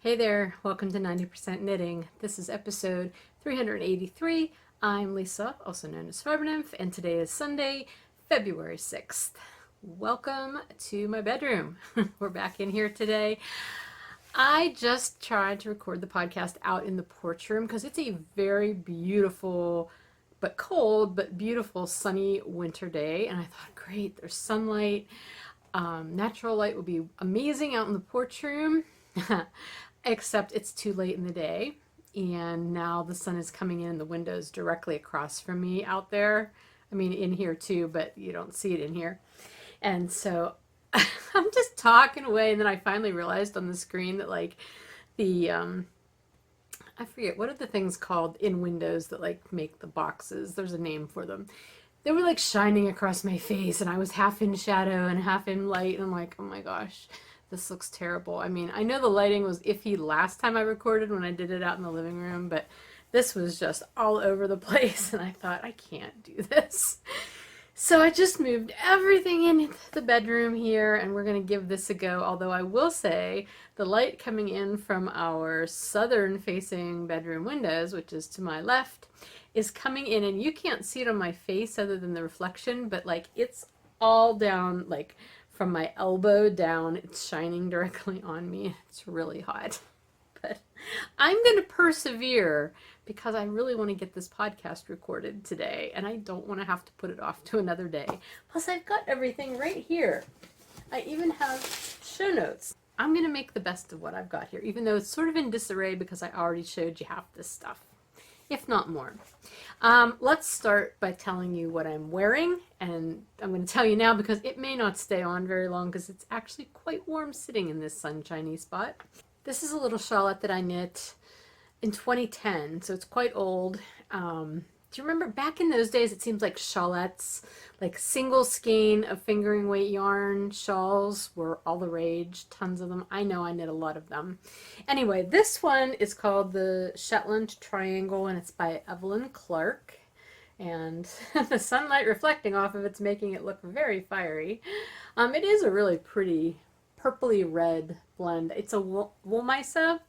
Hey there, welcome to 90% Knitting. This is episode 383. I'm Lisa, also known as Farbnymph, and today is Sunday, February 6th. Welcome to my bedroom. We're back in here today. I just tried to record the podcast out in the porch room because it's a very beautiful, but cold, but beautiful sunny winter day. And I thought, great, there's sunlight. Natural light would be amazing out in the porch room. Except it's too late in the day, and now the sun is coming in the windows directly across from me out there. I mean, in here too, but you don't see it in here. And so I'm just talking away, and then I finally realized on the screen that like the I forget, what are the things called in windows that like make the boxes? There's a name for them. They were like shining across my face, and I was half in shadow and half in light, and I'm like, oh my gosh, this looks terrible. I mean, I know the lighting was iffy last time I recorded when I did it out in the living room, but this was just all over the place, and I thought, I can't do this. So I just moved everything into the bedroom here, and we're going to give this a go, although I will say the light coming in from our southern-facing bedroom windows, which is to my left, is coming in, and you can't see it on my face other than the reflection, but like it's all down, like from my elbow down, it's shining directly on me. It's really hot. But I'm going to persevere because I really want to get this podcast recorded today, and I don't want to have to put it off to another day. Plus, I've got everything right here. I even have show notes. I'm going to make the best of what I've got here, even though it's sort of in disarray because I already showed you half this stuff, if not more. Let's start by telling you what I'm wearing, and I'm going to tell you now because it may not stay on very long because it's actually quite warm sitting in this sunshiny spot. This is a little shawlette that I knit in 2010, so it's quite old. Do you remember back in those days, it seems like shawlettes, like single skein of fingering weight yarn shawls were all the rage, tons of them. I know I knit a lot of them. Anyway, this one is called the Shetland Triangle, and it's by Evelyn Clark. And the sunlight reflecting off of it's making it look very fiery. It is a really pretty purpley red blend. It's a Wollmeise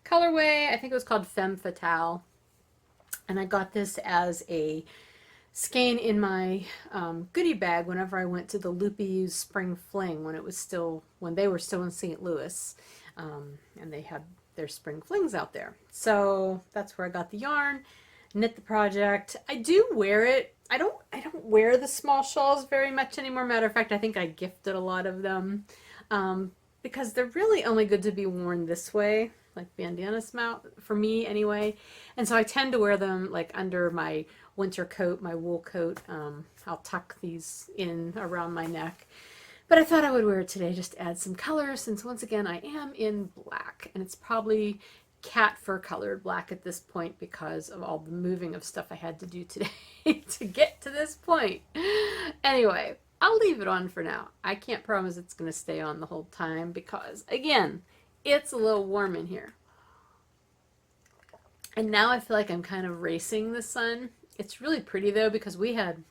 colorway. I think it was called Femme Fatale. And I got this as a skein in my goodie bag whenever I went to the Loopy Spring Fling when they were still in St. Louis, and they had their spring flings out there. So that's where I got the yarn, knit the project. I do wear it. I don't wear the small shawls very much anymore. Matter of fact, I think I gifted a lot of them because they're really only good to be worn this way, like bandana mount for me anyway. And so I tend to wear them like under my winter coat, my wool coat. I'll tuck these in around my neck. But I thought I would wear it today just to add some color, since once again I am in black, and it's probably cat fur colored black at this point because of all the moving of stuff I had to do today to get to this point. Anyway, I'll leave it on for now. I can't promise it's going to stay on the whole time because, again, it's a little warm in here. And now I feel like I'm kind of racing the sun. It's really pretty though because we had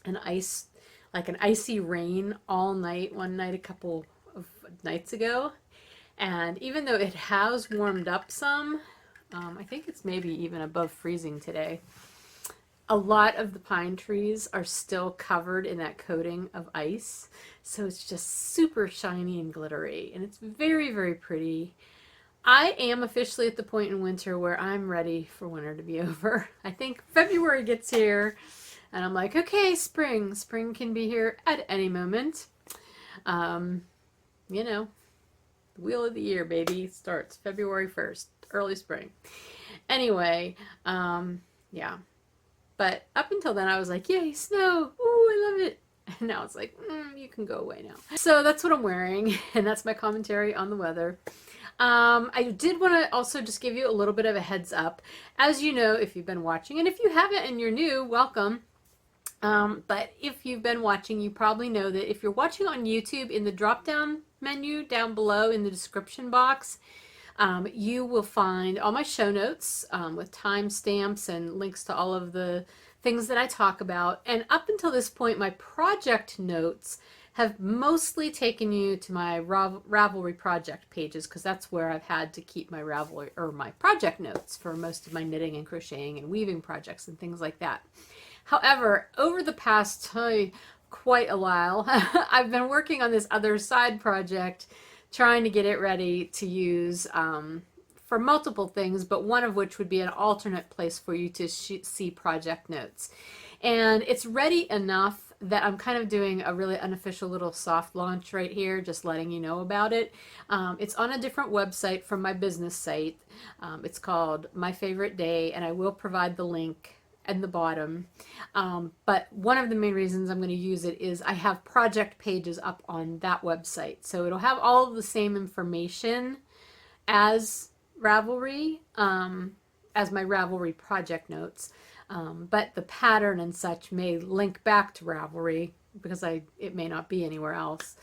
an icy rain all night, one night a couple of nights ago. And even though it has warmed up some, I think it's maybe even above freezing today, a lot of the pine trees are still covered in that coating of ice. So it's just super shiny and glittery, and it's very, very pretty. I am officially at the point in winter where I'm ready for winter to be over. I think February gets here, and I'm like, okay, spring. Spring can be here at any moment. You know, the wheel of the year, baby, starts February 1st, early spring. Anyway, yeah. But up until then, I was like, yay, snow. Ooh, I love it. And now it's like, you can go away now. So that's what I'm wearing, and that's my commentary on the weather. I did want to also just give you a little bit of a heads up. As you know, if you've been watching, and if you haven't and you're new, welcome. But if you've been watching, you probably know that if you're watching on YouTube, in the drop-down menu down below in the description box, you will find all my show notes with timestamps and links to all of the things that I talk about. And up until this point, my project notes have mostly taken you to my Ravelry project pages, because that's where I've had to keep my Ravelry or my project notes for most of my knitting and crocheting and weaving projects and things like that. However, over the past quite a while, I've been working on this other side project, trying to get it ready to use for multiple things, but one of which would be an alternate place for you to see project notes. And it's ready enough that I'm kind of doing a really unofficial little soft launch right here, just letting you know about it. It's on a different website from my business site. It's called My Favorite Day, and I will provide the link in the bottom. But one of the main reasons I'm going to use it is I have project pages up on that website. So it'll have all of the same information as Ravelry, as my Ravelry project notes. But the pattern and such may link back to Ravelry, because it may not be anywhere else,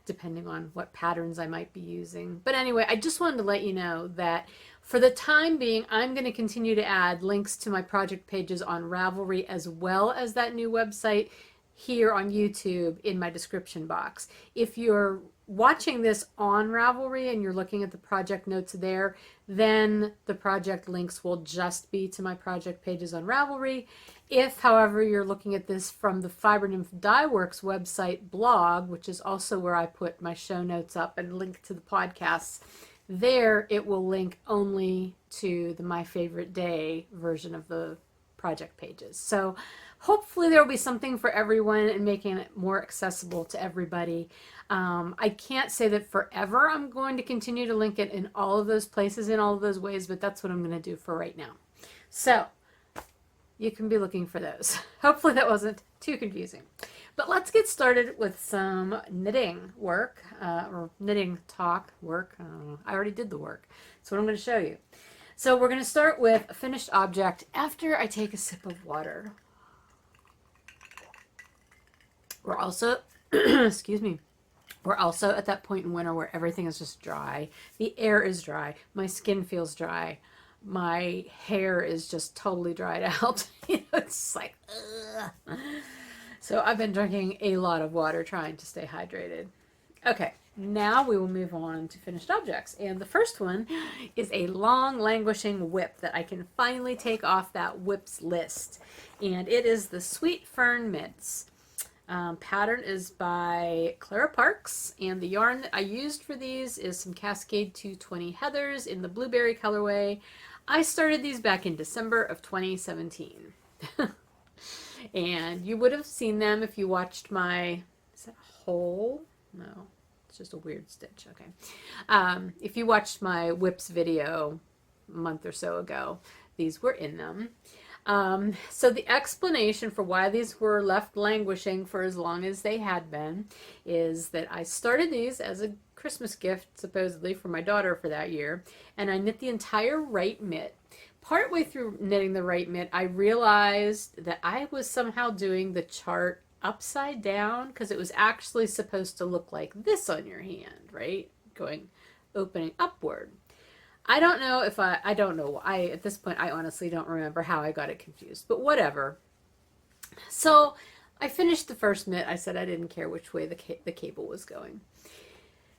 depending on what patterns I might be using. But anyway, I just wanted to let you know that for the time being, I'm going to continue to add links to my project pages on Ravelry, as well as that new website here on YouTube in my description box. If you're watching this on Ravelry and you're looking at the project notes there, then the project links will just be to my project pages on Ravelry. If, however, you're looking at this from the Fiber Nymph Dye Works website blog, which is also where I put my show notes up and link to the podcasts, there it will link only to the My Favorite Day version of the project pages. So hopefully there will be something for everyone and making it more accessible to everybody. I can't say that forever I'm going to continue to link it in all of those places, in all of those ways, but that's what I'm going to do for right now. So you can be looking for those. Hopefully that wasn't too confusing. But let's get started with some knitting work, or knitting talk work. I already did the work. That's what I'm going to show you. So we're going to start with a finished object after I take a sip of water. We're also, excuse me, we're also at that point in winter where everything is just dry. The air is dry. My skin feels dry. My hair is just totally dried out. It's like, ugh. So I've been drinking a lot of water, trying to stay hydrated. Okay, now we will move on to finished objects. And the first one is a long languishing whip that I can finally take off that whips list. And it is the Sweet Fern Mitts. Pattern is by Clara Parks, and the yarn that I used for these is some Cascade 220 Heathers in the blueberry colorway. I started these back in December of 2017. And you would have seen them if you watched my, is that a hole? No, it's just a weird stitch. Okay. If you watched my whips video a month or so ago, these were in them. So the explanation for why these were left languishing for as long as they had been is that I started these as a Christmas gift, supposedly, for my daughter for that year, and I knit the entire right mitt. Partway through knitting the right mitt, I realized that I was somehow doing the chart upside down, because it was actually supposed to look like this on your hand, right? Opening upward. I don't know if I don't know. At this point, I honestly don't remember how I got it confused, but whatever. So I finished the first mitt. I said I didn't care which way the cable was going.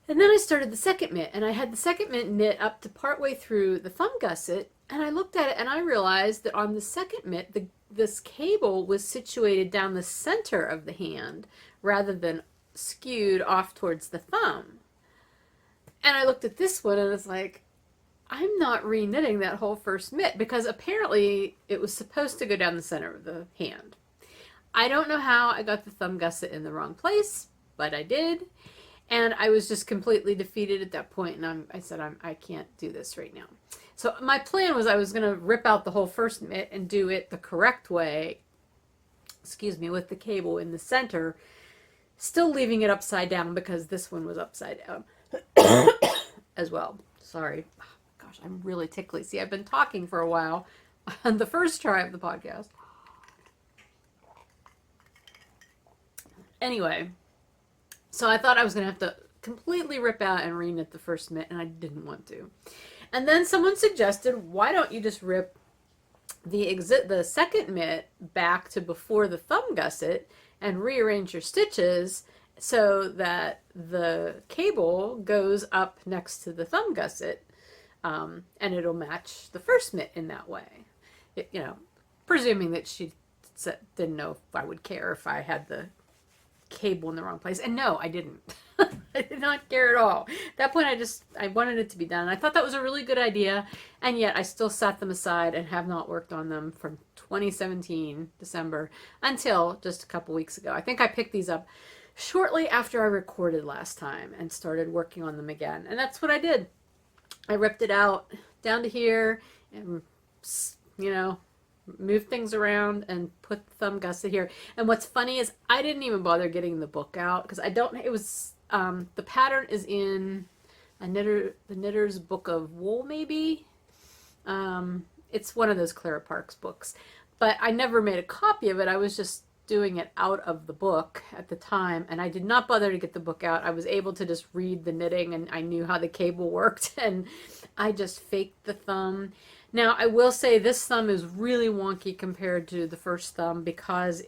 And then I started the second mitt, and I had the second mitt knit up to partway through the thumb gusset, and I looked at it and I realized that on the second mitt, this cable was situated down the center of the hand rather than skewed off towards the thumb. And I looked at this one and was like, I'm not re-knitting that whole first mitt, because apparently it was supposed to go down the center of the hand. I don't know how I got the thumb gusset in the wrong place, but I did. And I was just completely defeated at that point, and I said, I can't do this right now. So my plan was I was going to rip out the whole first mitt and do it the correct way, with the cable in the center, still leaving it upside down, because this one was upside down as well. Sorry. Oh, gosh, I'm really tickly. See, I've been talking for a while on the first try of the podcast. Anyway. So I thought I was going to have to completely rip out and re-knit the first mitt, and I didn't want to. And then someone suggested, why don't you just rip the second mitt back to before the thumb gusset and rearrange your stitches so that the cable goes up next to the thumb gusset, and it'll match the first mitt in that way. Presuming that she didn't know if I would care if I had the cable in the wrong place. And no, I didn't. I did not care at all. At that point, I wanted it to be done. I thought that was a really good idea, and yet I still set them aside and have not worked on them from 2017 December until just a couple weeks ago. I think I picked these up shortly after I recorded last time and started working on them again. And that's what I did. I ripped it out down to here and, moved things around and put the thumb gusset here. And what's funny is I didn't even bother getting the book out because the pattern is in the Knitter's Book of Wool, maybe. It's one of those Clara Parks books. But I never made a copy of it. I was just doing it out of the book at the time, and I did not bother to get the book out. I was able to just read the knitting, and I knew how the cable worked, and I just faked the thumb. Now, I will say this thumb is really wonky compared to the first thumb because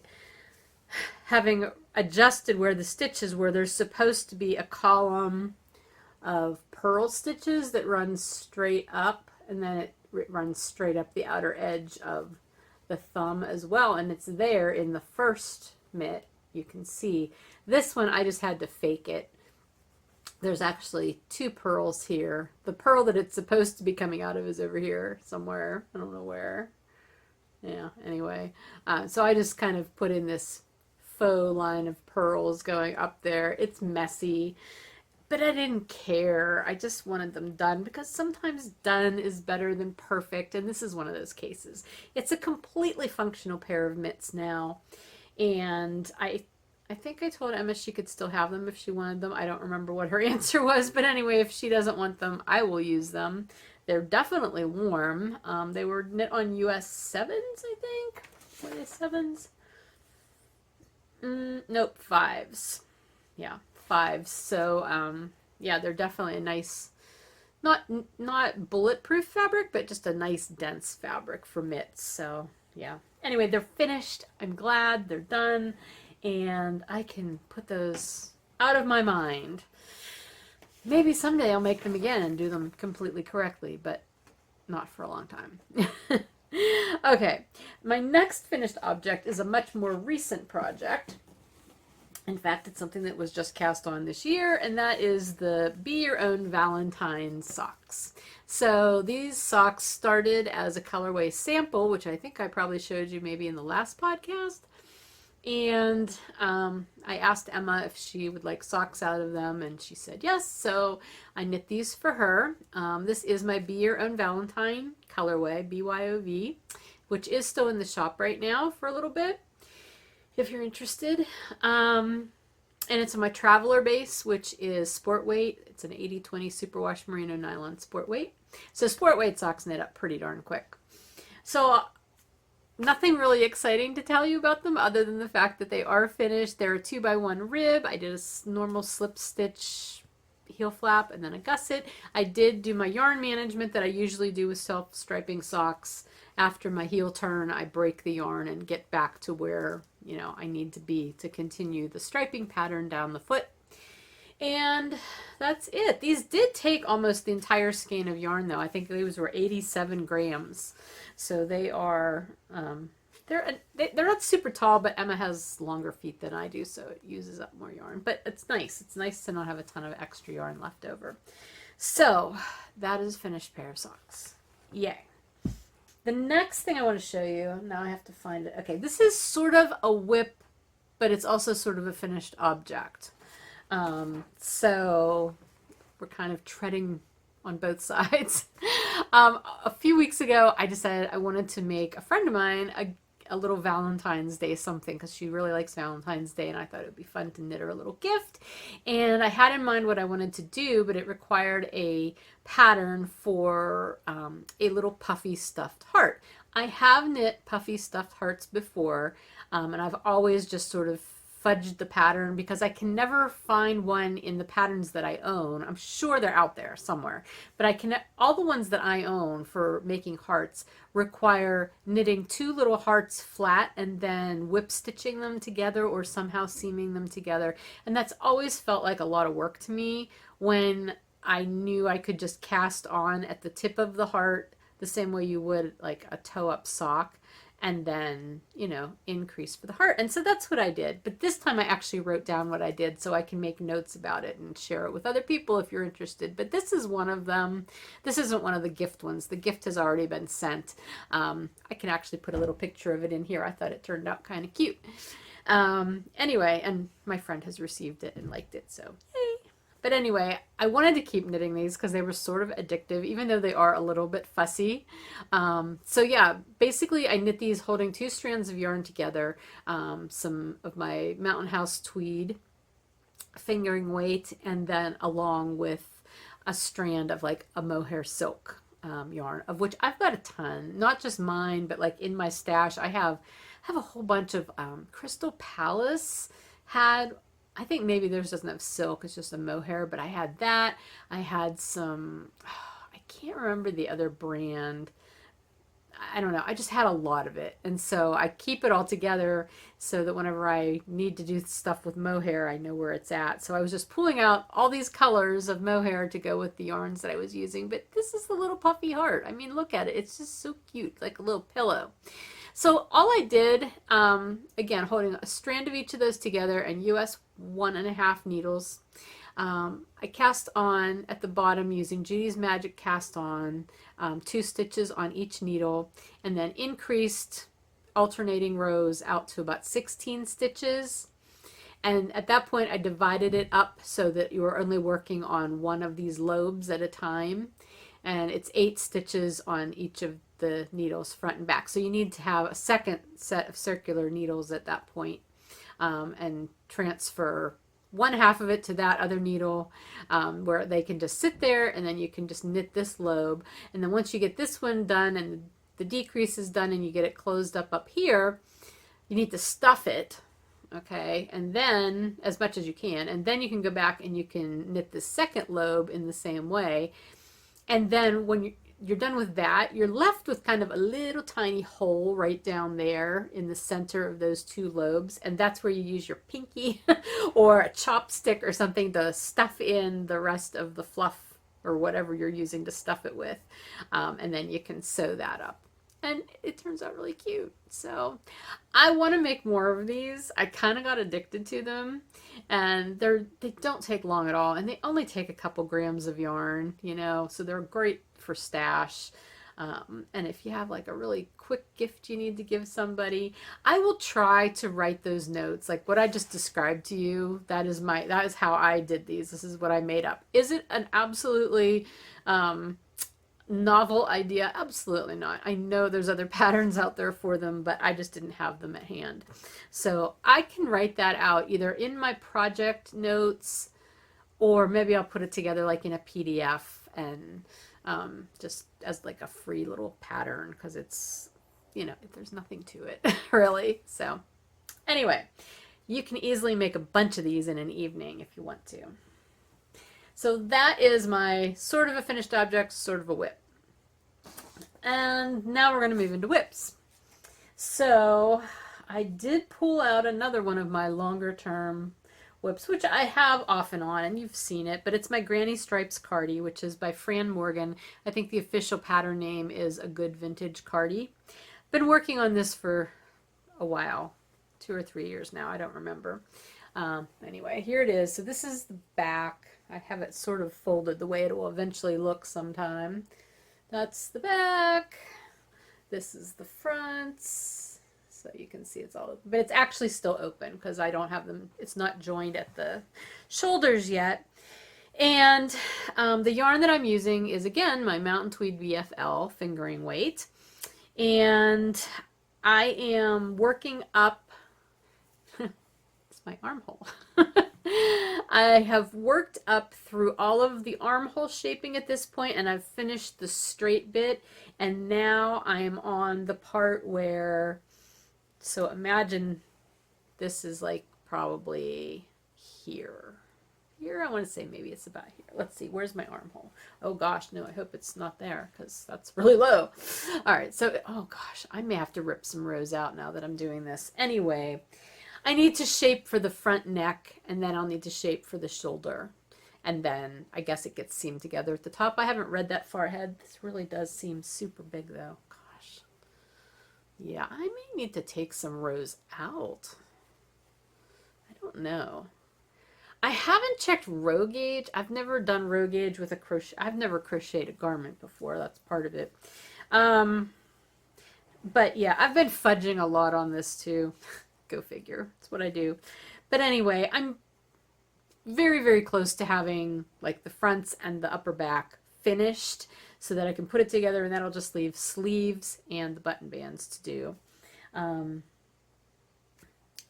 having adjusted where the stitches were, there's supposed to be a column of purl stitches that runs straight up, and then it runs straight up the outer edge of the thumb as well, and it's there in the first mitt. You can see this one I just had to fake it. There's actually two purls here. The purl that it's supposed to be coming out of is over here somewhere. I don't know where. Yeah, anyway. So I just kind of put in this faux line of purls going up there. It's messy, but I didn't care. I just wanted them done because sometimes done is better than perfect, and this is one of those cases. It's a completely functional pair of mitts now, and I think I told Emma she could still have them if she wanted them. I don't remember what her answer was, but anyway, if she doesn't want them, I will use them. They're definitely warm. They were knit on US 7s, I think. Were they 7s? Nope, 5s. Yeah, 5s. So, yeah, they're definitely a nice, not bulletproof fabric, but just a nice dense fabric for mitts. So, yeah. Anyway, they're finished. I'm glad they're done. And I can put those out of my mind. Maybe someday I'll make them again and do them completely correctly, but not for a long time. Okay, my next finished object is a much more recent project. In fact, it's something that was just cast on this year, and that is the Be Your Own Valentine socks. So these socks started as a colorway sample, which I think I probably showed you maybe in the last podcast. And I asked Emma if she would like socks out of them, and she said yes. So I knit these for her. This is my Be Your Own Valentine colorway, BYOV, which is still in the shop right now for a little bit, if you're interested. And it's on my Traveler base, which is sport weight. It's an 80/20 superwash merino nylon sport weight. So sport weight socks knit up pretty darn quick. So nothing really exciting to tell you about them other than the fact that they are finished. They're a 2x1 rib. I did a normal slip stitch heel flap and then a gusset. I did do my yarn management that I usually do with self-striping socks. After my heel turn, I break the yarn and get back to where, I need to be to continue the striping pattern down the foot. And that's it. These did take almost the entire skein of yarn, though. I think these were 87 grams. So they are, they're not super tall, but Emma has longer feet than I do, so it uses up more yarn. But it's nice. It's nice to not have a ton of extra yarn left over. So that is a finished pair of socks. Yay. The next thing I want to show you, now I have to find it. Okay, this is sort of a whip, but it's also sort of a finished object. So we're kind of treading on both sides. A few weeks ago, I decided I wanted to make a friend of mine a little Valentine's Day something because she really likes Valentine's Day, and I thought it would be fun to knit her a little gift. And I had in mind what I wanted to do, but it required a pattern for a little puffy stuffed heart. I have knit puffy stuffed hearts before, and I've always just sort of fudged the pattern because I can never find one in the patterns that I own. I'm sure they're out there somewhere, but all the ones that I own for making hearts require knitting 2 little hearts flat and then whip stitching them together or somehow seaming them together. And that's always felt like a lot of work to me when I knew I could just cast on at the tip of the heart the same way you would like a toe-up sock, and then, you know, increase for the heart. And so that's what I did. But this time I actually wrote down what I did so I can make notes about it and share it with other people if you're interested. But this is one of them. This isn't one of the gift ones. The gift has already been sent. I can actually put a little picture of it in here. I thought it turned out kind of cute. Anyway, and my friend has received it and liked it, so yay. But anyway, I wanted to keep knitting these because they were sort of addictive, even though they are a little bit fussy. So yeah, basically I knit these holding 2 strands of yarn together, some of my Mountain House tweed fingering weight, and then along with a strand of like a mohair silk yarn, of which I've got a ton, not just mine, but like in my stash I have a whole bunch of Crystal Palace had. I think maybe theirs doesn't have silk, it's just a mohair, but I had that. I had some, I can't remember the other brand. I don't know. I just had a lot of it. And so I keep it all together so that whenever I need to do stuff with mohair, I know where it's at. So I was just pulling out all these colors of mohair to go with the yarns that I was using. But this is the little puffy heart. I mean, look at it. It's just so cute, like a little pillow. So all I did, again, holding a strand of each of those together and US 1.5 needles. I cast on at the bottom using Judy's Magic Cast On, 2 stitches on each needle, and then increased alternating rows out to about 16 stitches. And at that point I divided it up so that you were only working on one of these lobes at a time. And it's 8 stitches on each of the needles front and back. So you need to have a second set of circular needles at that point, and transfer 1/2 of it to that other needle, where they can just sit there, and then you can just knit this lobe. And then once you get this one done and the decrease is done and you get it closed up here, you need to stuff it, okay, and then as much as you can, and then you can go back and you can knit the second lobe in the same way. And then when you're done with that, you're left with kind of a little tiny hole right down there in the center of those 2 lobes, and that's where you use your pinky or a chopstick or something to stuff in the rest of the fluff or whatever you're using to stuff it with, and then you can sew that up. And it turns out really cute. So I want to make more of these. I kind of got addicted to them, and they don't take long at all, and they only take a couple grams of yarn, you know, so they're great for stash. And if you have like a really quick gift you need to give somebody, I will try to write those notes like what I just described to you. That is how I did these. This is what I made up. Is it an absolutely novel idea? Absolutely not. I know there's other patterns out there for them, but I just didn't have them at hand. So I can write that out either in my project notes, or maybe I'll put it together like in a PDF and just as like a free little pattern, because it's, you know, there's nothing to it really. So anyway, you can easily make a bunch of these in an evening if you want to. So that is my sort of a finished object, sort of a whip. And now we're going to move into whips. So I did pull out another one of my longer term whips, which I have off and on, and you've seen it, but it's my Granny Stripes Cardi, which is by Fran Morgan. I think the official pattern name is A Good Vintage Cardi. Been working on this for a while, 2 or 3 years now, I don't remember. Anyway, here it is. So this is the back. I have it sort of folded the way it will eventually look sometime. That's the back. This is the front. So you can see it's all open, but it's actually still open because I don't have them, it's not joined at the shoulders yet. And the yarn that I'm using is, again, my Mountain Tweed BFL fingering weight. And I am working up, it's my armhole. I have worked up through all of the armhole shaping at this point, and I've finished the straight bit, and now I am on the part where, so imagine this is like probably here. Here, I want to say maybe it's about here. Let's see, where's my armhole? Oh gosh, no, I hope it's not there because that's really low. All right, so, oh gosh, I may have to rip some rows out now that I'm doing this. Anyway, I need to shape for the front neck, and then I'll need to shape for the shoulder. And then I guess it gets seamed together at the top. I haven't read that far ahead. This really does seem super big though. Gosh. Yeah, I may need to take some rows out. I don't know. I haven't checked row gauge. I've never done row gauge with a crochet. I've never crocheted a garment before. That's part of it. But yeah, I've been fudging a lot on this too. Go figure. That's what I do. But anyway, I'm very, very close to having like the fronts and the upper back finished so that I can put it together, and then I'll just leave sleeves and the button bands to do.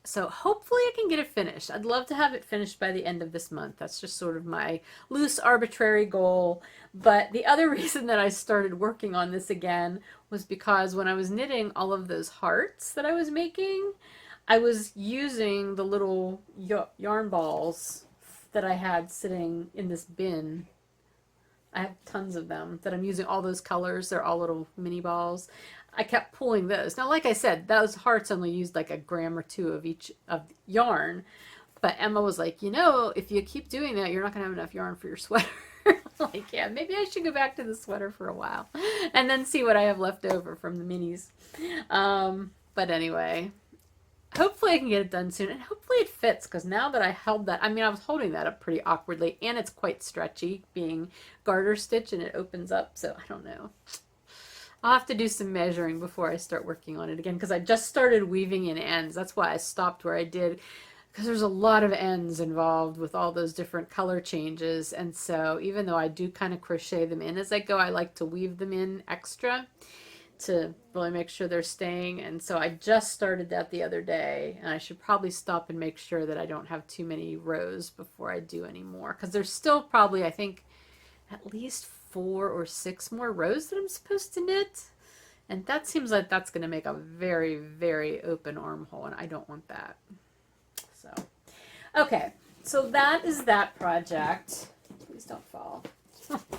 So hopefully I can get it finished. I'd love to have it finished by the end of this month. That's just sort of my loose, arbitrary goal. But the other reason that I started working on this again was because when I was knitting all of those hearts that I was making, I was using the little yarn balls that I had sitting in this bin. I have tons of them that I'm using, all those colors. They're all little mini balls. I kept pulling those. Now, like I said, those hearts only used like a gram or two of each of yarn. But Emma was like, you know, if you keep doing that, you're not going to have enough yarn for your sweater. Like, yeah, maybe I should go back to the sweater for a while and then see what I have left over from the minis. But anyway, hopefully I can get it done soon, and hopefully it fits, because now that I held that, I mean, I was holding that up pretty awkwardly, and it's quite stretchy being garter stitch, and it opens up, so I don't know. I'll have to do some measuring before I start working on it again, because I just started weaving in ends. That's why I stopped where I did, because there's a lot of ends involved with all those different color changes, and so even though I do kind of crochet them in as I go, I like to weave them in extra to really make sure they're staying. And so I just started that the other day, and I should probably stop and make sure that I don't have too many rows before I do any more, because there's still probably, I think, at least 4 or 6 more rows that I'm supposed to knit, and that seems like that's going to make a very, very open armhole, and I don't want that. So okay, so that is that project. Please don't fall.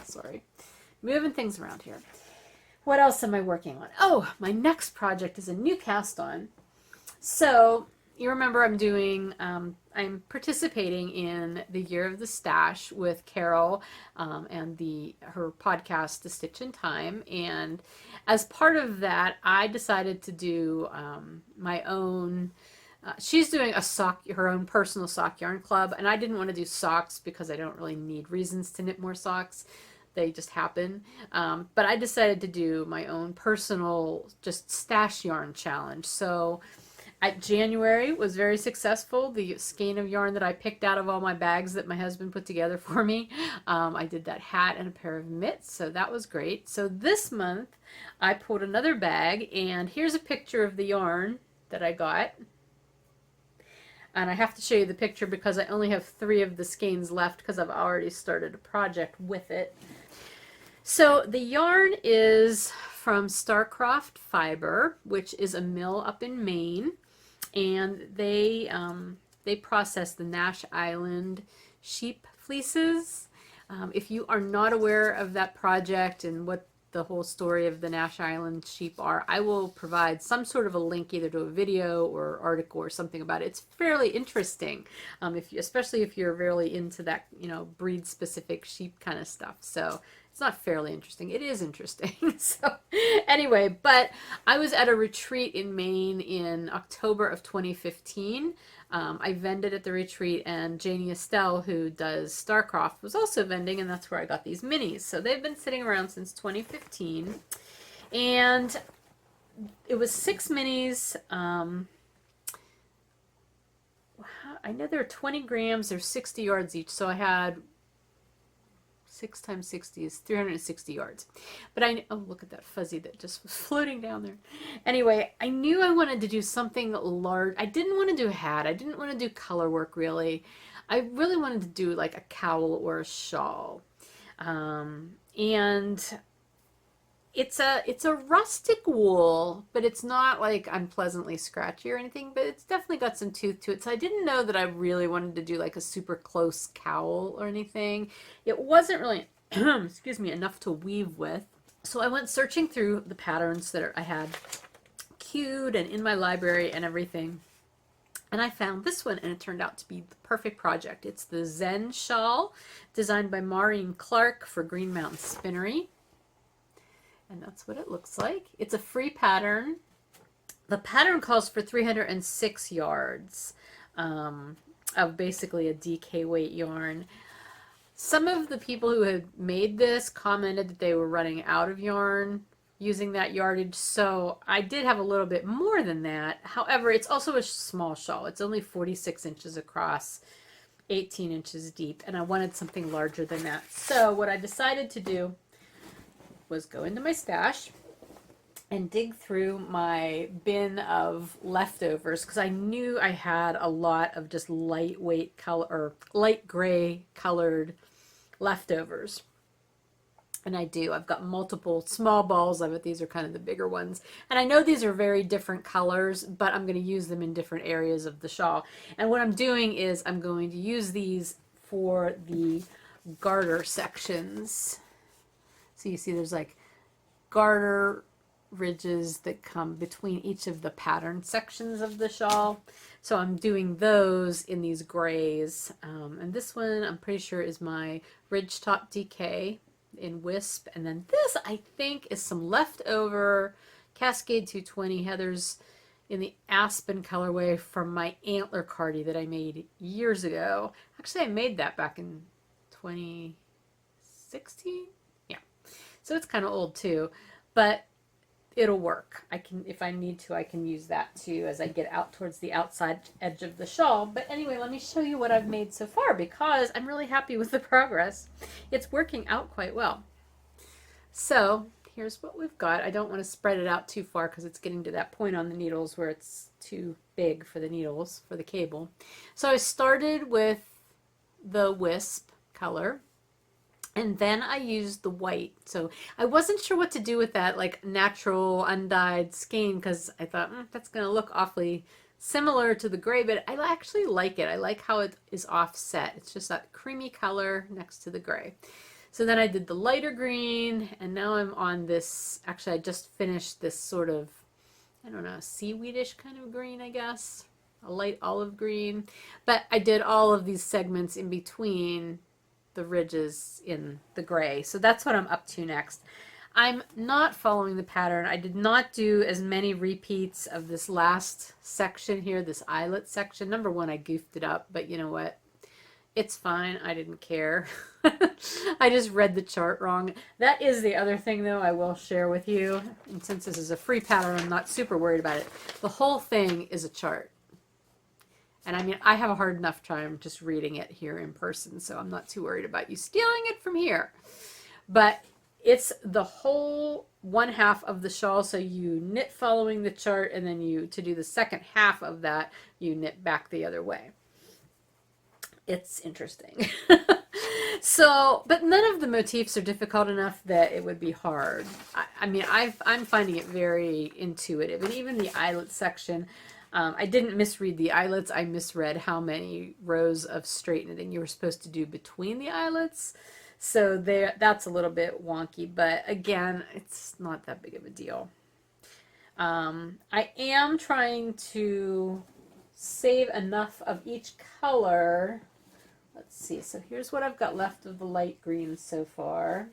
Sorry, moving things around here. What else am I working on? Oh, my next project is a new cast on. So you remember I'm participating in the Year of the Stash with Carol and her podcast, The Stitch in Time. And as part of that, I decided to do my own. She's doing her own personal sock yarn club, and I didn't want to do socks because I don't really need reasons to knit more socks. They just happen. But I decided to do my own personal just stash yarn challenge. So January was very successful. The skein of yarn that I picked out of all my bags that my husband put together for me, I did that hat and a pair of mitts, so that was great. So this month I pulled another bag, and here's a picture of the yarn that I got. And I have to show you the picture because I only have 3 of the skeins left because I've already started a project with it. So the yarn is from Starcroft Fiber, which is a mill up in Maine, and they process the Nash Island sheep fleeces. If you are not aware of that project and what the whole story of the Nash Island sheep are, I will provide some sort of a link either to a video or article or something about it. It's fairly interesting, especially if you're really into that, breed specific sheep kind of stuff. So it's not fairly interesting. It is interesting. So anyway, but I was at a retreat in Maine in October of 2015. I vended at the retreat, and Janie Estelle, who does Starcroft, was also vending, and that's where I got these minis. So they've been sitting around since 2015, and it was 6 minis. I know they're 20 grams. They're 60 yards each, so I had 6 times 60 is 360 yards. But oh, look at that fuzzy that just was floating down there. Anyway, I knew I wanted to do something large. I didn't want to do a hat. I didn't want to do color work, really. I really wanted to do like a cowl or a shawl. And it's a rustic wool, but it's not like unpleasantly scratchy or anything, but it's definitely got some tooth to it. So I didn't know that I really wanted to do like a super close cowl or anything. It wasn't really, excuse me, enough to weave with. So I went searching through the patterns that I had queued and in my library and everything. And I found this one, and it turned out to be the perfect project. It's the Zen Shawl, designed by Maureen Clark for Green Mountain Spinnery. And that's what it looks like. It's a free pattern. The pattern calls for 306 yards of basically a DK weight yarn. Some of the people who had made this commented that they were running out of yarn using that yardage, so I did have a little bit more than that. However, it's also a small shawl. It's only 46 inches across, 18 inches deep, and I wanted something larger than that. So what I decided to do was go into my stash and dig through my bin of leftovers, because I knew I had a lot of just lightweight color or light gray colored leftovers. And I do. I've got multiple small balls of it. These are kind of the bigger ones. And I know these are very different colors, but I'm going to use them in different areas of the shawl. And what I'm doing is I'm going to use these for the garter sections. So you see there's like garter ridges that come between each of the pattern sections of the shawl. So I'm doing those in these grays. And this one I'm pretty sure is my ridge top DK in Wisp. And then this I think is some leftover Cascade 220 Heathers in the Aspen colorway from my antler Cardi that I made years ago. Actually, I made that back in 2016. Yeah. So it's kind of old too, but it'll work. I can, if I need to, I can use that too as I get out towards the outside edge of the shawl. But anyway, let me show you what I've made so far, because I'm really happy with the progress. It's working out quite well. So here's what we've got. I don't want to spread it out too far because it's getting to that point on the needles where it's too big for the needles, for the cable. So I started with the Wisp color. And then I used the white. So I wasn't sure what to do with that like natural undyed skein, because I thought that's going to look awfully similar to the gray, but I actually like it. I like how it is offset. It's just that creamy color next to the gray. So then I did the lighter green, and now I'm on this, actually I just finished this sort of, I don't know, seaweedish kind of green, I guess. A light olive green. But I did all of these segments in between the ridges in the gray. So that's what I'm up to next. I'm not following the pattern. I did not do as many repeats of this last section here, this eyelet section. Number one, I goofed it up, but you know what? It's fine. I didn't care. I just read the chart wrong. That is the other thing, though, I will share with you. And since this is a free pattern, I'm not super worried about it. The whole thing is a chart. And I mean, I have a hard enough time just reading it here in person, so I'm not too worried about you stealing it from here. But it's the whole one half of the shawl, so you knit following the chart, and then you, to do the second half of that, you knit back the other way. It's interesting. So, but none of the motifs are difficult enough that it would be hard. I mean, I'm finding it very intuitive, and even the eyelet section, I didn't misread the eyelets. I misread how many rows of straight knitting you were supposed to do between the eyelets. So there, that's a little bit wonky, but again, it's not that big of a deal. I am trying to save enough of each color. Let's see. So here's what I've got left of the light green so far.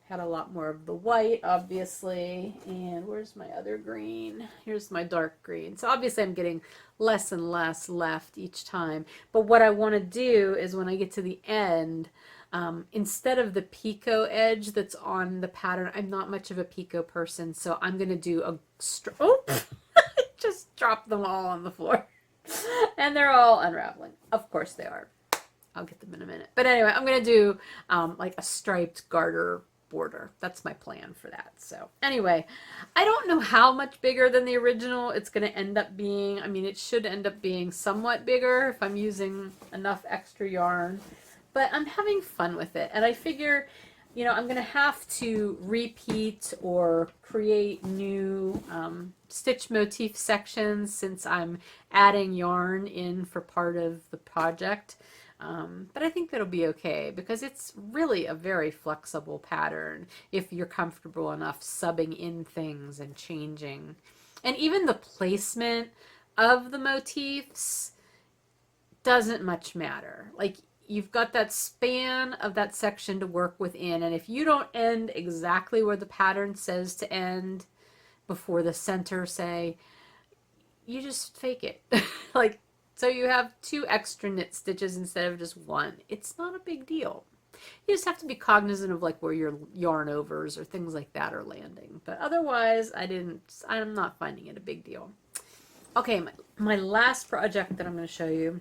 Had a lot more of the white, obviously. And where's my other green? Here's my dark green. So obviously I'm getting less and less left each time. But what I want to do is when I get to the end, instead of the picot edge that's on the pattern, I'm not much of a picot person, so I'm going to do a... Oh! I just dropped them all on the floor. And they're all unraveling. Of course they are. I'll get them in a minute. But anyway, I'm going to do like a striped garter border. That's my plan for that. So anyway, I don't know how much bigger than the original it's going to end up being. I mean, it should end up being somewhat bigger if I'm using enough extra yarn. But I'm having fun with it. And I figure you know, I'm going to have to repeat or create new stitch motif sections since I'm adding yarn in for part of the project. But I think that'll be okay because it's really a very flexible pattern if you're comfortable enough subbing in things and changing. And even the placement of the motifs doesn't much matter. Like, you've got that span of that section to work within, and if you don't end exactly where the pattern says to end before the center, say, you just fake it. Like, so you have 2 extra knit stitches instead of just 1. It's not a big deal. You just have to be cognizant of like where your yarn overs or things like that are landing. But otherwise, I'm not finding it a big deal. Okay, my last project that I'm going to show you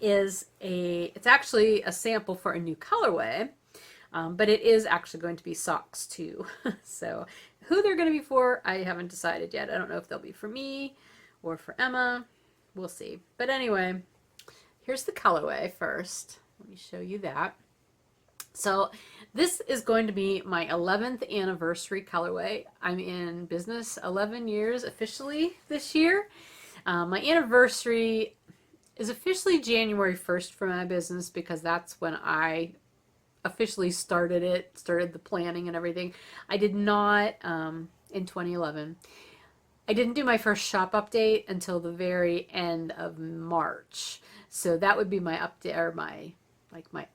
is it's actually a sample for a new colorway, but it is actually going to be socks too. So who they're going to be for, I haven't decided yet. I don't know if they'll be for me or for Emma. We'll see. But anyway, here's the colorway first. Let me show you that. So this is going to be my 11th anniversary colorway. I'm in business 11 years officially this year. My anniversary is officially January 1st for my business because that's when I officially started the planning and everything. I did not, in 2011, I didn't do my first shop update until the very end of March. So that would be my update, or my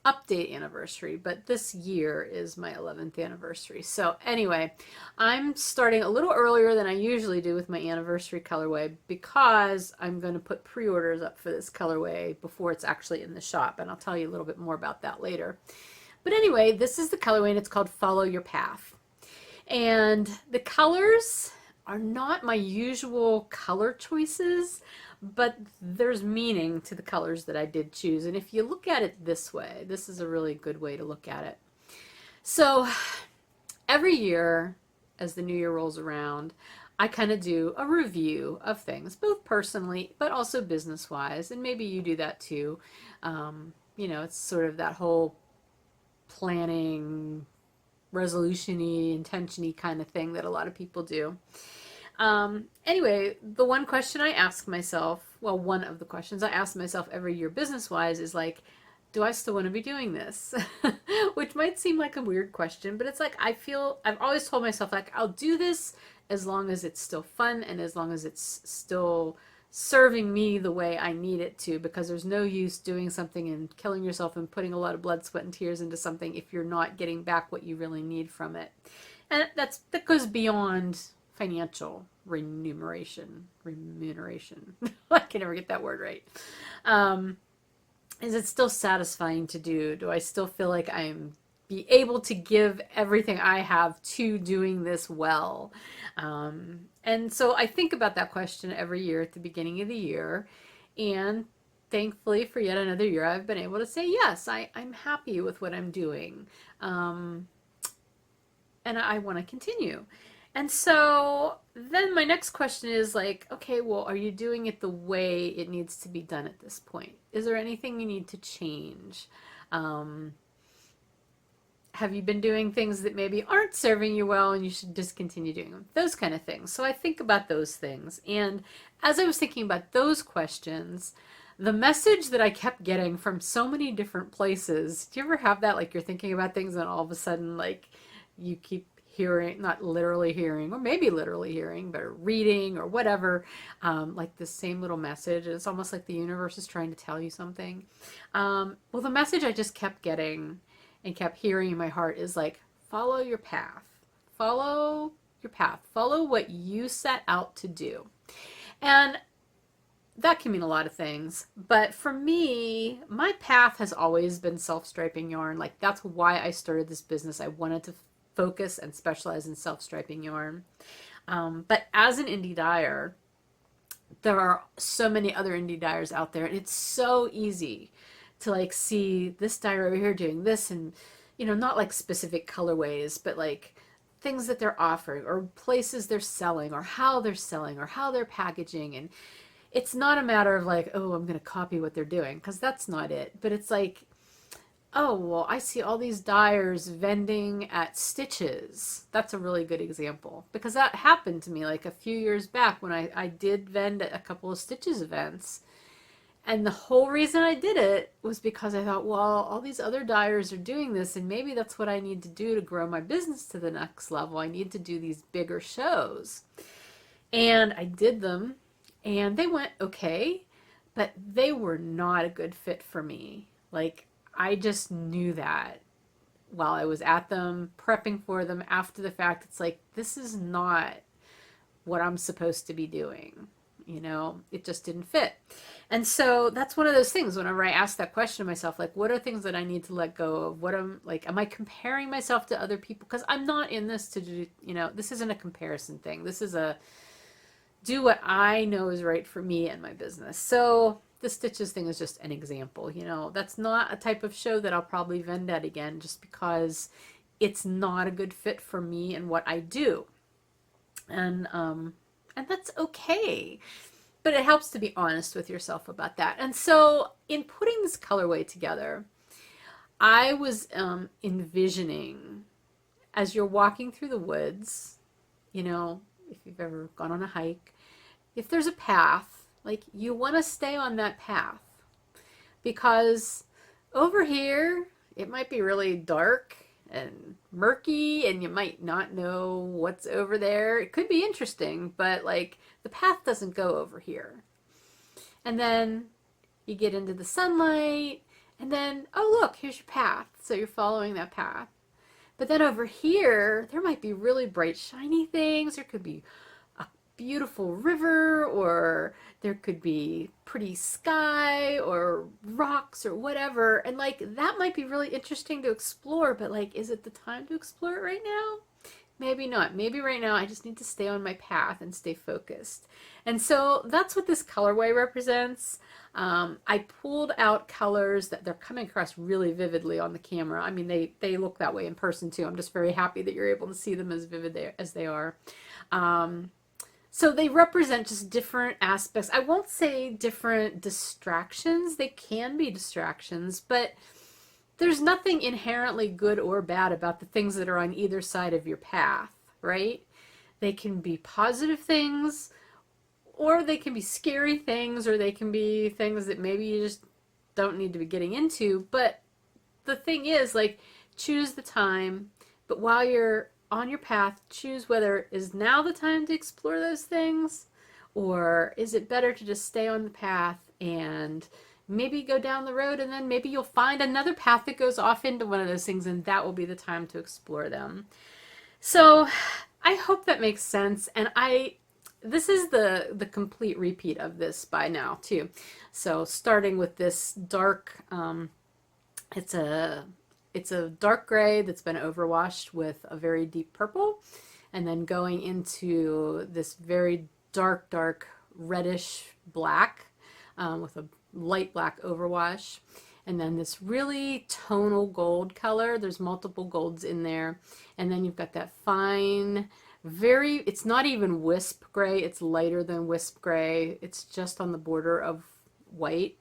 update anniversary, but this year is my 11th anniversary. So anyway, I'm starting a little earlier than I usually do with my anniversary colorway because I'm going to put pre-orders up for this colorway before it's actually in the shop, and I'll tell you a little bit more about that later. But anyway, this is the colorway, and it's called Follow Your Path. And the colors are not my usual color choices, but there's meaning to the colors that I did choose. And if you look at it this way, this is a really good way to look at it. So every year, as the new year rolls around, I kind of do a review of things, both personally, but also business-wise. And maybe you do that too. You know, it's sort of that whole planning, resolution-y, intention-y kind of thing that a lot of people do. Anyway, the one question I ask myself, well, one of the questions I ask myself every year business-wise is like, do I still want to be doing this? Which might seem like a weird question, but it's like, I've always told myself, like, I'll do this as long as it's still fun and as long as it's still serving me the way I need it to, because there's no use doing something and killing yourself and putting a lot of blood, sweat, and tears into something if you're not getting back what you really need from it. And that goes beyond financial remuneration. I can never get that word right. Is it still satisfying to do? Do I still feel like I'm be able to give everything I have to doing this well? And so I think about that question every year at the beginning of the year, and thankfully for yet another year I've been able to say yes, I'm happy with what I'm doing, and I want to continue. And so then my next question is like, okay, well, are you doing it the way it needs to be done at this point? Is there anything you need to change? Have you been doing things that maybe aren't serving you well and you should discontinue doing them? Those kind of things. So I think about those things. And as I was thinking about those questions, the message that I kept getting from so many different places, do you ever have that? Like, you're thinking about things and all of a sudden, like, you keep hearing, not literally hearing, or maybe literally hearing, but reading or whatever, like the same little message. It's almost like the universe is trying to tell you something. Well, the message I just kept getting and kept hearing in my heart is like, follow your path. Follow your path. Follow what you set out to do. And that can mean a lot of things. But for me, my path has always been self-striping yarn. Like, that's why I started this business. I wanted to focus and specialize in self-striping yarn. But as an indie dyer, there are so many other indie dyers out there, and it's so easy to like see this dyer over here doing this, and you know, not like specific colorways, but like things that they're offering or places they're selling or how they're packaging. And it's not a matter of like, oh, I'm going to copy what they're doing, because that's not it. But it's like, oh, well, I see all these dyers vending at Stitches. That's a really good example because that happened to me like a few years back when I did vend at a couple of Stitches events. And the whole reason I did it was because I thought, well, all these other dyers are doing this, and maybe that's what I need to do to grow my business to the next level. I need to do these bigger shows. And I did them, and they went okay, but they were not a good fit for me. Like, I just knew that while I was at them, prepping for them after the fact. It's like, this is not what I'm supposed to be doing. You know, it just didn't fit. And so that's one of those things whenever I ask that question to myself, like, what are things that I need to let go of? What am like, am I comparing myself to other people? Because I'm not in this to do, you know, this isn't a comparison thing. This is a do what I know is right for me and my business. So the Stitches thing is just an example. You know, that's not a type of show that I'll probably vend at again just because it's not a good fit for me and what I do. And that's okay. But it helps to be honest with yourself about that. And so in putting this colorway together, I was envisioning as you're walking through the woods, you know, if you've ever gone on a hike, if there's a path, like you want to stay on that path because over here it might be really dark and murky and you might not know what's over there. It could be interesting, but like the path doesn't go over here. And then you get into the sunlight and then, oh look, here's your path. So you're following that path. But then over here, there might be really bright, shiny things. There could be a beautiful river, or there could be pretty sky or rocks or whatever. And like, that might be really interesting to explore, but like, is it the time to explore it right now? Maybe not. Maybe right now I just need to stay on my path and stay focused. And so that's what this colorway represents. I pulled out colors that they're coming across really vividly on the camera. I mean, they look that way in person too. I'm just very happy that you're able to see them as vivid as they are. So they represent just different aspects. I won't say different distractions. They can be distractions, but there's nothing inherently good or bad about the things that are on either side of your path, right? They can be positive things, or they can be scary things, or they can be things that maybe you just don't need to be getting into. But the thing is, like, choose the time, but while you're on your path, choose whether is now the time to explore those things, or is it better to just stay on the path and maybe go down the road, and then maybe you'll find another path that goes off into one of those things, and that will be the time to explore them. So I hope that makes sense. And this is the complete repeat of this by now too. So starting with this dark, it's a dark gray that's been overwashed with a very deep purple, and then going into this very dark reddish black with a light black overwash, and then this really tonal gold color. There's multiple golds in there, and then you've got that fine, it's not even wisp gray, it's lighter than wisp gray, it's just on the border of white.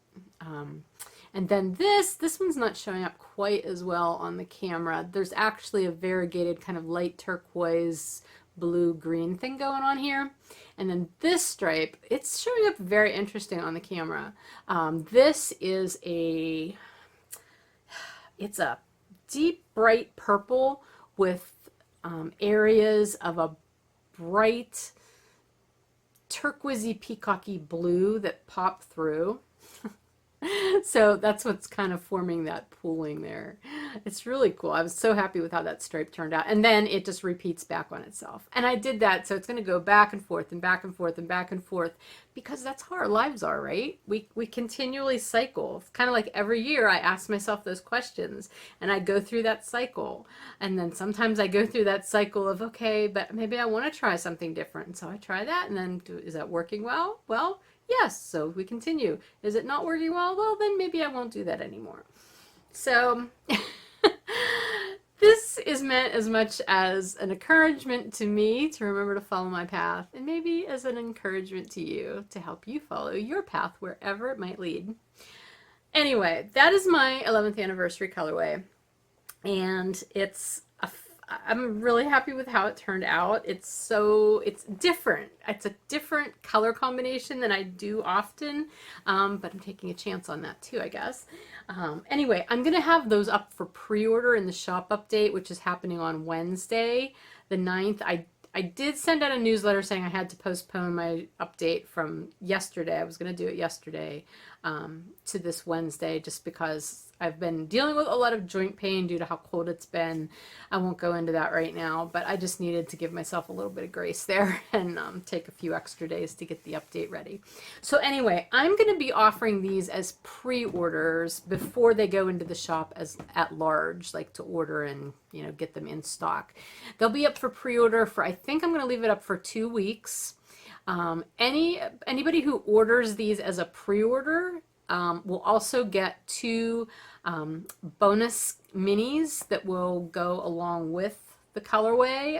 And then this one's not showing up quite as well on the camera. There's actually a variegated kind of light turquoise blue-green thing going on here. And then this stripe, it's showing up very interesting on the camera. This is it's a deep bright purple with areas of a bright turquoisey peacocky blue that pop through. So that's what's kind of forming that pooling there. It's really cool. I was so happy with how that stripe turned out. And then it just repeats back on itself. And I did that, so it's going to go back and forth and back and forth and back and forth, because that's how our lives are, right? We continually cycle. It's kind of like every year I ask myself those questions, and I go through that cycle. And then sometimes I go through that cycle of, okay, but maybe I want to try something different. And so I try that, and then is that working well? Well, yes, so we continue. Is it not working well? Well, then maybe I won't do that anymore. So this is meant as much as an encouragement to me to remember to follow my path, and maybe as an encouragement to you to help you follow your path wherever it might lead. Anyway, that is my 11th anniversary colorway, and I'm really happy with how it turned out. It's different. It's a different color combination than I do often, but I'm taking a chance on that too, I guess. Anyway, I'm going to have those up for pre-order in the shop update, which is happening on Wednesday, the 9th. I did send out a newsletter saying I had to postpone my update from yesterday. I was going to do it yesterday to this Wednesday just because I've been dealing with a lot of joint pain due to how cold it's been. I won't go into that right now, but I just needed to give myself a little bit of grace there and take a few extra days to get the update ready. So anyway, I'm going to be offering these as pre-orders before they go into the shop as at large, like to order and, you know, get them in stock. They'll be up for pre-order for, I think I'm going to leave it up for 2 weeks. Anybody who orders these as a pre-order will also get 2 bonus minis that will go along with the colorway.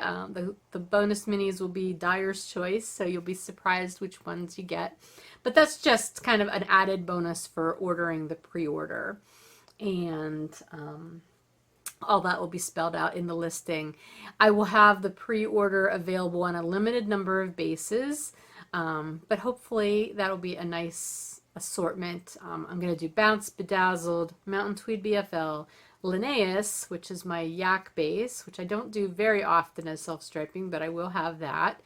The bonus minis will be Dyer's Choice, so you'll be surprised which ones you get. But that's just kind of an added bonus for ordering the pre-order. And all that will be spelled out in the listing. I will have the pre-order available on a limited number of bases, but hopefully that'll be a nice assortment. I'm going to do Bounce, Bedazzled, Mountain Tweed BFL, Linnaeus, which is my yak base, which I don't do very often as self-striping, but I will have that.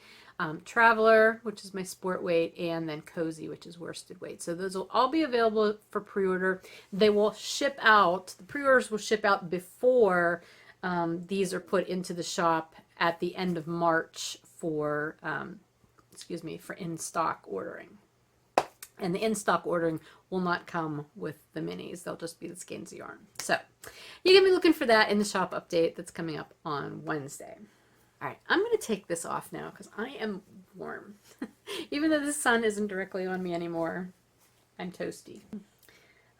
Traveler, which is my sport weight, and then Cozy, which is worsted weight. So those will all be available for pre-order. They will ship out, the pre-orders will ship out before these are put into the shop at the end of March for, for in-stock ordering. And the in-stock ordering will not come with the minis. They'll just be the skeins of yarn. So you can be looking for that in the shop update that's coming up on Wednesday. All right, I'm going to take this off now because I am warm. Even though the sun isn't directly on me anymore, I'm toasty.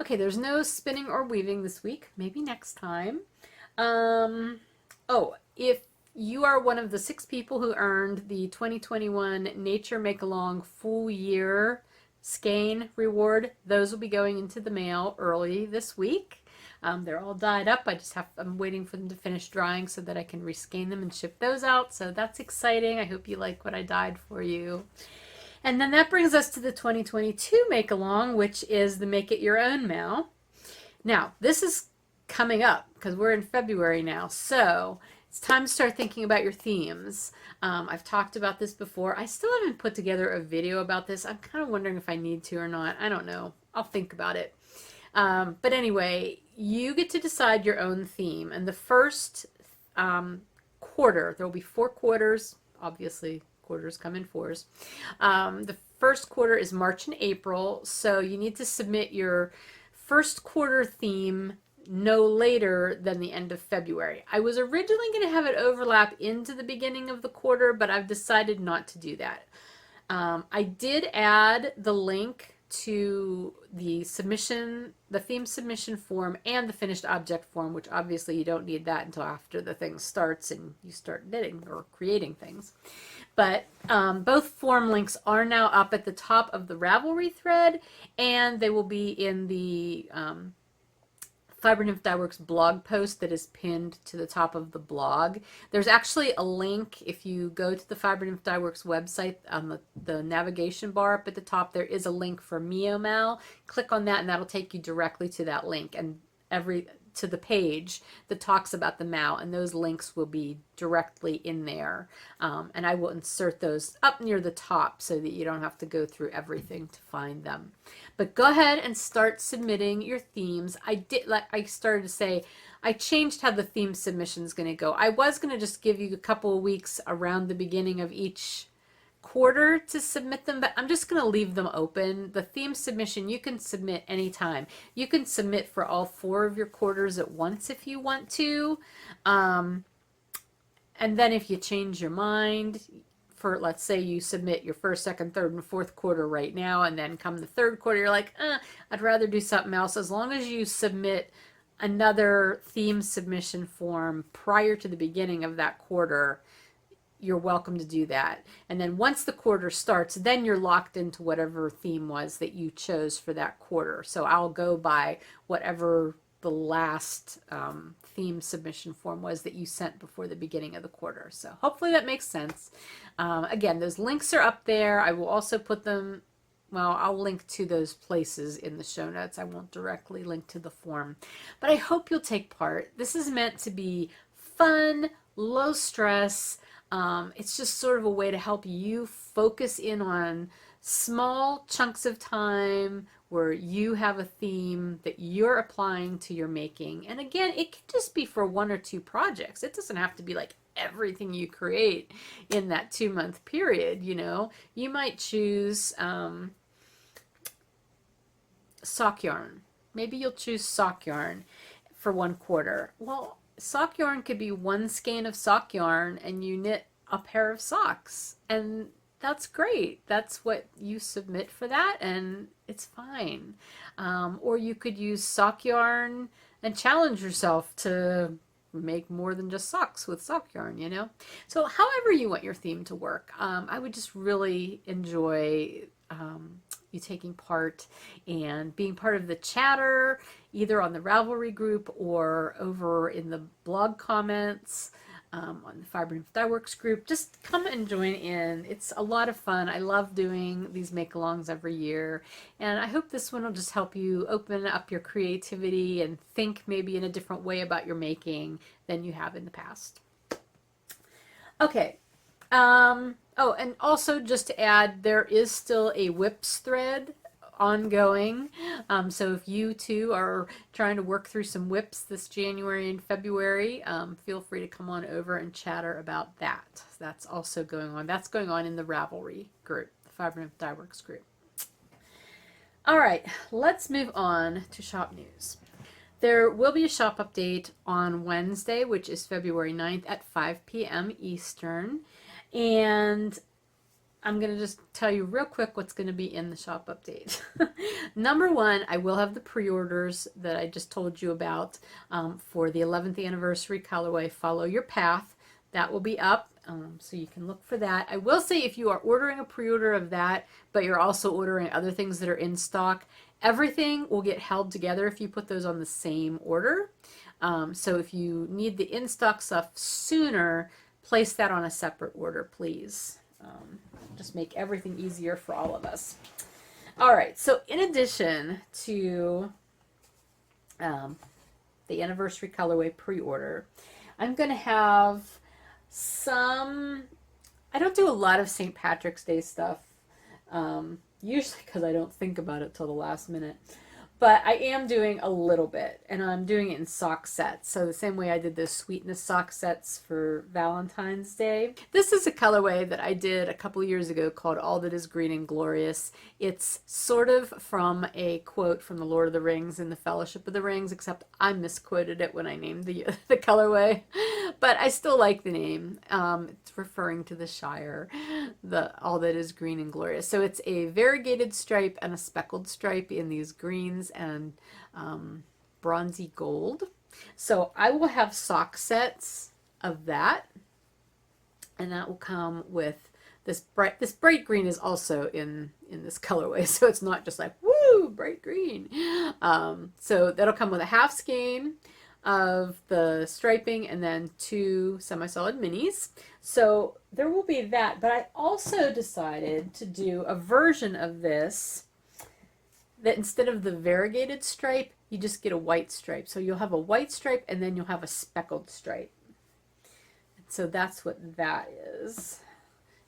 Okay, there's no spinning or weaving this week. Maybe next time. Oh, if you are one of the 6 people who earned the 2021 Nature Make-Along full year skein reward, those will be going into the mail early this week. They're all dyed up. I'm waiting for them to finish drying so that I can reskein them and ship those out. So that's exciting. I hope you like what I dyed for you. And then that brings us to the 2022 Make Along, which is the Make It Your Own Mal. Now, this is coming up because we're in February now. So it's time to start thinking about your themes. I've talked about this before. I still haven't put together a video about this. I'm kind of wondering if I need to or not. I don't know. I'll think about it. But anyway, you get to decide your own theme. And the first quarter, there will be 4 quarters. Obviously, quarters come in 4s. The first quarter is March and April. So you need to submit your first quarter theme no later than the end of February. I was originally going to have it overlap into the beginning of the quarter, but I've decided not to do that. I did add the link to the submission, the theme submission form and the finished object form, which obviously you don't need that until after the thing starts and you start knitting or creating things. But both form links are now up at the top of the Ravelry thread, and they will be in the Fiber Nymph Dye Works blog post that is pinned to the top of the blog. There's actually a link if you go to the Fiber Nymph Dye Works website on the navigation bar up at the top. There is a link for MIYO MAL. Click on that and that'll take you directly to that link and to the page that talks about the MAL, and those links will be directly in there. And I will insert those up near the top so that you don't have to go through everything to find them. But go ahead and start submitting your themes. I started to say, I changed how the theme submission is going to go. I was going to just give you a couple of weeks around the beginning of each quarter to submit them, but I'm just going to leave them open. The theme submission you can submit anytime. You can submit for all 4 of your quarters at once if you want to. And then if you change your mind, for let's say you submit your first, second, third, and fourth quarter right now, and then come the third quarter, you're like, I'd rather do something else. As long as you submit another theme submission form prior to the beginning of that quarter, you're welcome to do that. And then once the quarter starts, then you're locked into whatever theme was that you chose for that quarter. So I'll go by whatever the last theme submission form was that you sent before the beginning of the quarter. So hopefully that makes sense. Again, those links are up there. I will also put them, well, I'll link to those places in the show notes. I won't directly link to the form, but I hope you'll take part. This is meant to be fun, low stress. It's just sort of a way to help you focus in on small chunks of time where you have a theme that you're applying to your making. And again, it can just be for 1 or 2 projects. It doesn't have to be like everything you create in that 2-month period. You know, you might choose sock yarn. Maybe you'll choose sock yarn for 1 quarter. Well, sock yarn could be 1 skein of sock yarn and you knit a pair of socks, and that's great. That's what you submit for that, and it's fine. Or you could use sock yarn and challenge yourself to make more than just socks with sock yarn, you know? So however you want your theme to work, I would just really enjoy you taking part and being part of the chatter, either on the Ravelry group or over in the blog comments on the Fiber and Dye Works group. Just come and join in. It's a lot of fun. I love doing these make-alongs every year, and I hope this one will just help you open up your creativity and think maybe in a different way about your making than you have in the past. Okay. Oh, and also just to add, there is still a WIPs thread ongoing. So if you too are trying to work through some WIPs this January and February, feel free to come on over and chatter about that. That's also going on. That's going on in the Ravelry group, the Fiber and Dye Works group. All right, let's move on to shop news. There will be a shop update on Wednesday, which is February 9th at 5 p.m. Eastern. And I'm going to just tell you real quick what's going to be in the shop update. Number 1, I will have the pre-orders that I just told you about for the 11th anniversary colorway, Follow Your Path. That will be up, so you can look for that. I will say if you are ordering a pre-order of that, but you're also ordering other things that are in stock, everything will get held together if you put those on the same order. So if you need the in-stock stuff sooner, place that on a separate order, please. Just make everything easier for all of us. All right, so in addition to the anniversary colorway pre-order, I'm going to have some, I don't do a lot of St. Patrick's Day stuff, usually because I don't think about it till the last minute. But I am doing a little bit, and I'm doing it in sock sets. So the same way I did those Sweetness sock sets for Valentine's Day. This is a colorway that I did a couple years ago called All That Is Green and Glorious. It's sort of from a quote from the Lord of the Rings in the Fellowship of the Rings, except I misquoted it when I named the colorway. But I still like the name. It's referring to the Shire, the All That Is Green and Glorious. So it's a variegated stripe and a speckled stripe in these greens and bronzy gold. So I will have sock sets of that, and that will come with this bright green is also in this colorway, so it's not just like woo bright green. So that'll come with a half skein of the striping and then 2 semi-solid minis. So there will be that, but I also decided to do a version of this that instead of the variegated stripe, you just get a white stripe. So you'll have a white stripe and then you'll have a speckled stripe. So that's what that is.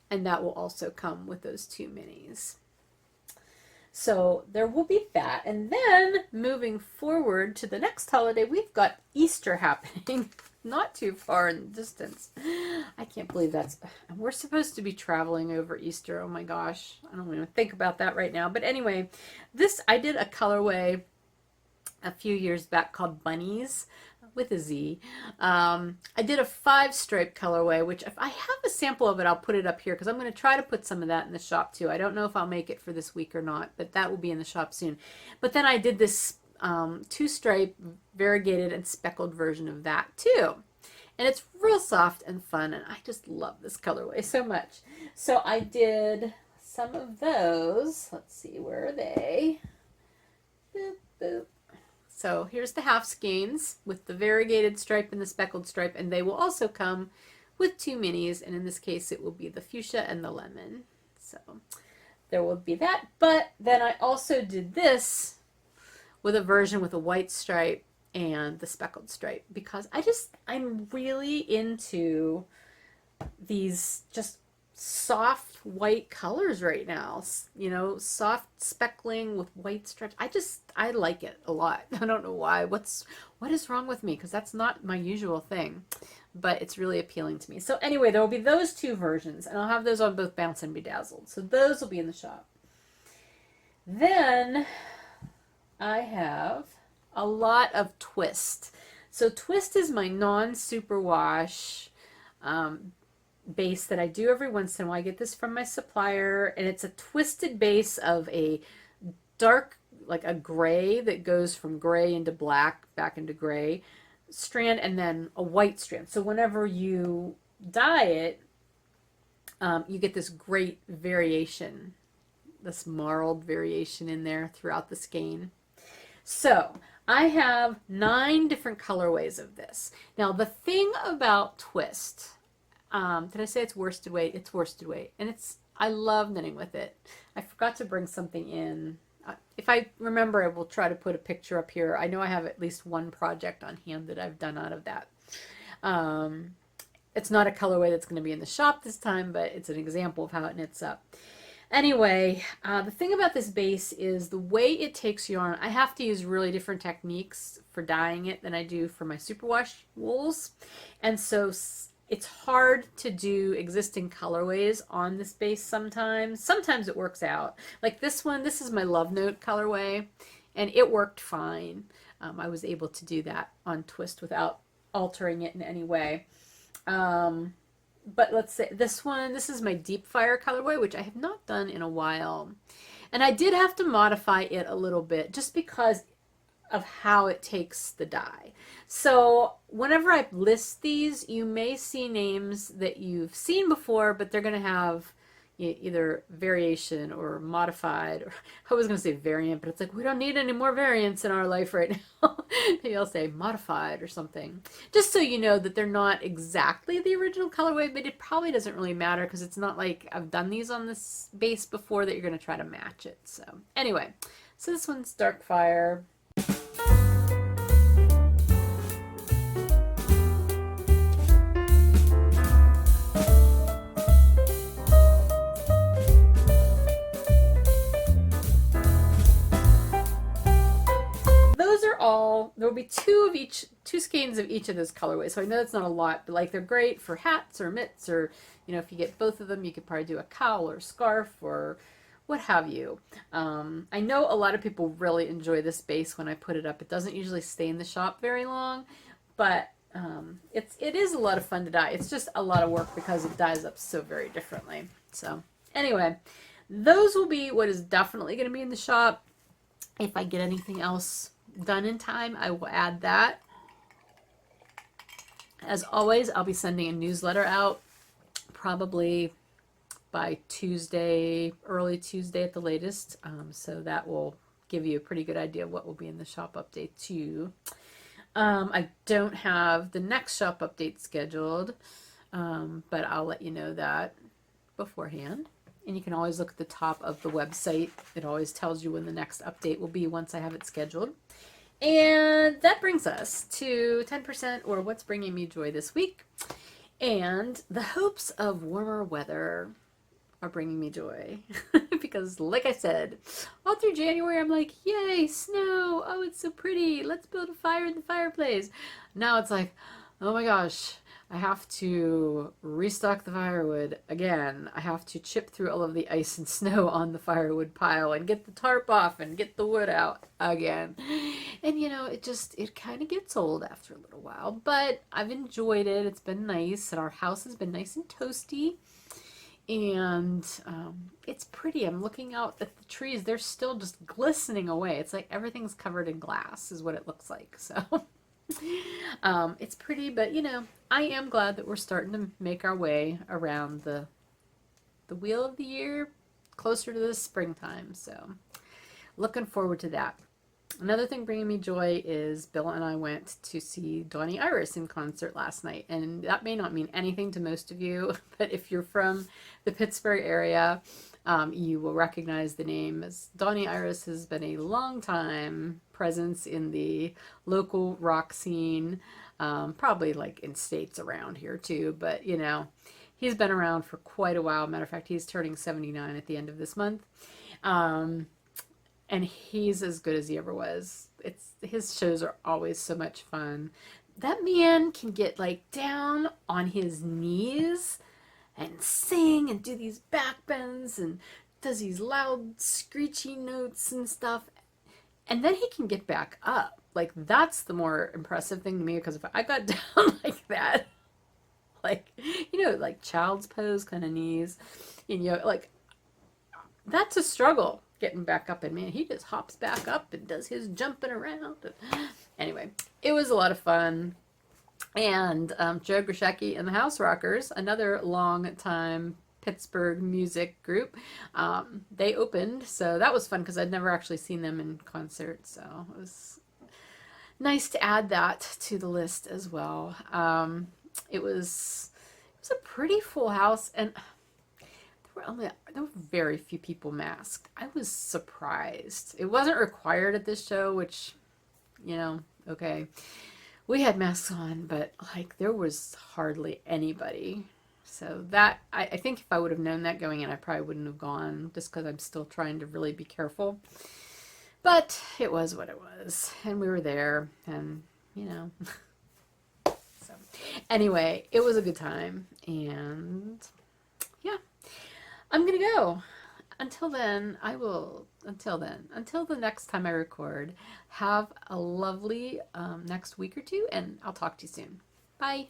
And that will also come with those 2 minis. So there will be that. And then moving forward to the next holiday, we've got Easter happening not too far in the distance. I can't believe we're supposed to be traveling over Easter. Oh my gosh. I don't even think about that right now. But anyway, I did a colorway a few years back called Bunnies with a Z. I did a 5-stripe colorway, which if I have a sample of it, I'll put it up here because I'm going to try to put some of that in the shop too. I don't know if I'll make it for this week or not, but that will be in the shop soon. But then I did this 2-stripe variegated and speckled version of that too. And it's real soft and fun, and I just love this colorway so much. So I did some of those. Let's see, where are they? Boop, boop. So here's the half skeins with the variegated stripe and the speckled stripe, and they will also come with 2 minis, and in this case it will be the fuchsia and the lemon. So there will be that. But then I also did this with a version with a white stripe and the speckled stripe, because I'm really into these just soft white colors right now, you know, soft speckling with white stripes. I like it a lot. I don't know why. What is wrong with me? Because that's not my usual thing, but it's really appealing to me. So anyway, there will be those 2 versions, and I'll have those on both Bounce and Bedazzled. So those will be in the shop. Then I have a lot of Twist. So Twist is my non-superwash base that I do every once in a while. I get this from my supplier, and it's a twisted base of a dark, like a gray that goes from gray into black, back into gray strand, and then a white strand. So whenever you dye it, you get this great variation, this marled variation in there throughout the skein. So I have 9 different colorways of this. Now the thing about Twist, did I say it's worsted weight? It's worsted weight, and I love knitting with it. I forgot to bring something in. If I remember, I will try to put a picture up here. I know I have at least one project on hand that I've done out of that. It's not a colorway that's going to be in the shop this time, but it's an example of how it knits up. Anyway, the thing about this base is the way it takes yarn. I have to use really different techniques for dyeing it than I do for my superwash wools, and so it's hard to do existing colorways on this base sometimes. Sometimes it works out. Like this one, this is my Love Note colorway, and it worked fine. I was able to do that on Twist without altering it in any way. But let's say this one, this is my Deep Fire colorway, which I have not done in a while. And I did have to modify it a little bit just because of how it takes the dye. So whenever I list these, you may see names that you've seen before, but they're going to have either variation or modified, or I was going to say variant, but it's like we don't need any more variants in our life right now. Maybe I'll say modified or something, just so you know that they're not exactly the original colorway, but it probably doesn't really matter because it's not like I've done these on this base before that you're going to try to match it. So anyway, so this one's Dark Fire. There will be 2 skeins of each of those colorways. So I know that's not a lot, but like they're great for hats or mitts, or you know, if you get both of them, you could probably do a cowl or scarf or what have you. I know a lot of people really enjoy this base when I put it up. It doesn't usually stay in the shop very long, but it is a lot of fun to dye. It's just a lot of work because it dyes up so very differently. So anyway, those will be what is definitely going to be in the shop. If I get anything else done in time, I will add that. As always, I'll be sending a newsletter out probably by Tuesday, early Tuesday at the latest. So that will give you a pretty good idea of what will be in the shop update too. I don't have the next shop update scheduled, but I'll let you know that beforehand. And you can always look at the top of the website. It always tells you when the next update will be once I have it scheduled. And that brings us to 10%, or what's bringing me joy this week. And the hopes of warmer weather are bringing me joy. Because like I said, all through January I'm like, yay, snow. Oh, it's so pretty. Let's build a fire in the fireplace. Now it's like, oh my gosh, I have to restock the firewood again. I have to chip through all of the ice and snow on the firewood pile and get the tarp off and get the wood out again. And you know, it kind of gets old after a little while, but I've enjoyed it. It's been nice, and our house has been nice and toasty, and it's pretty. I'm looking out at the trees. They're still just glistening away. It's like everything's covered in glass is what it looks like. So It's pretty, but you know, I am glad that we're starting to make our way around the wheel of the year, closer to the springtime. So looking forward to that. Another thing bringing me joy is Bill and I went to see Donnie Iris in concert last night. And that may not mean anything to most of you, but if you're from the Pittsburgh area, you will recognize the name, as Donnie Iris has been a long time presence in the local rock scene, probably like in states around here too, but you know, he's been around for quite a while. Matter of fact, he's turning 79 at the end of this month. And he's as good as he ever was. His shows are always so much fun. That man can get like down on his knees and sing and do these back bends and does these loud screechy notes and stuff. And then he can get back up. Like, that's the more impressive thing to me, because if I got down like that, like, you know, like child's pose kind of knees, you know, like, that's a struggle getting back up. And man, he just hops back up and does his jumping around. Anyway, it was a lot of fun. And Joe Grishecki and the House Rockers, another long time Pittsburgh music group, they opened. So that was fun because I'd never actually seen them in concert. So it was nice to add that to the list as well. It was a pretty full house, and there were very few people masked. I was surprised. It wasn't required at this show, which, you know, okay. We had masks on, but like there was hardly anybody. So that, I think if I would have known that going in, I probably wouldn't have gone, just because I'm still trying to really be careful. But it was what it was, and we were there, and you know. So anyway, it was a good time, and yeah, I'm gonna go. Until the next time I record, have a lovely next week or two, and I'll talk to you soon. Bye.